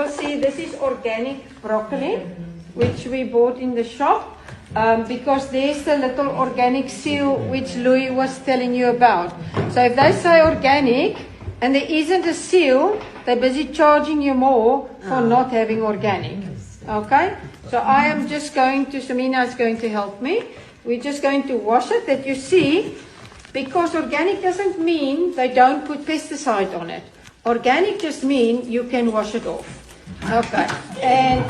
will see this is organic broccoli, which we bought in the shop. Because there's the little organic seal which Louis was telling you about. So if they say organic and there isn't a seal, they're busy charging you more for not having organic. Okay? So I am just going to, Samina is going to help me. We're just going to wash it, that you see, because organic doesn't mean they don't put pesticide on it. Organic just means you can wash it off. Okay. And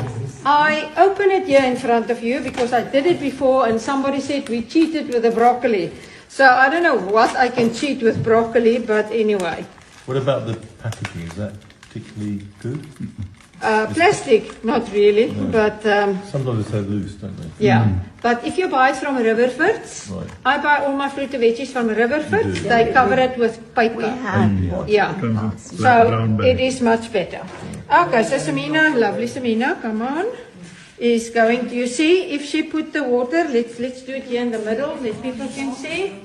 I open it here in front of you because I did it before and somebody said we cheated with the broccoli. So I don't know what I can cheat with broccoli, but anyway. What about the packaging? Is that particularly good? Plastic, not really, no. But... sometimes they're loose, don't they? Yeah, but if you buy it from Riverfords, right. I buy all my fruit and veggies from Riverfords, they cover it with paper. Yeah, so it is much better. Okay, so Samina, lovely Samina, come on, is going to, you see, if she put the water, let's do it here in the middle, that people can see.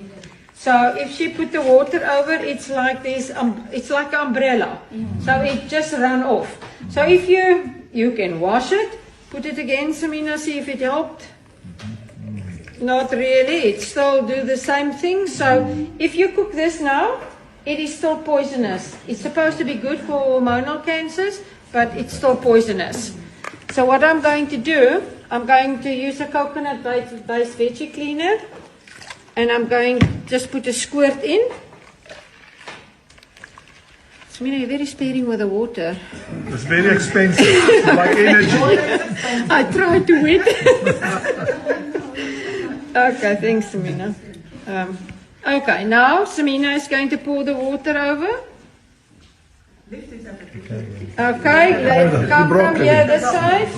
So if she put the water over, it's like this, it's like an umbrella. So it just run off. So if you can wash it, put it again, Samina, see if it helped. Not really, it still do the same thing. So if you cook this now, it is still poisonous. It's supposed to be good for hormonal cancers, but it's still poisonous. So what I'm going to do, I'm going to use a coconut-based veggie cleaner. And I'm going to just put a squirt in. Samina, you're very sparing with the water. It's very expensive, like energy. I tried to win. Okay, thanks, Samina. Okay, now Samina is going to pour the water over. Okay, come from here this side.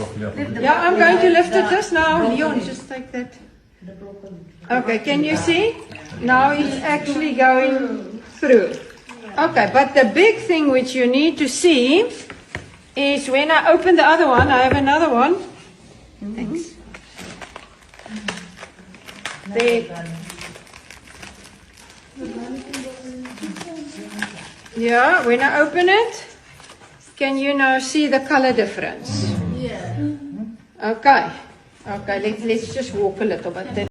Yeah, I'm going to lift it just now. Leon, just take that. Okay, can you see? Now it's actually going through. Okay, but the big thing which you need to see is when I open the other one, I have another one. Thanks. There. Yeah, when I open it, can you now see the color difference? Yeah. Okay. Okay, let's just walk a little bit.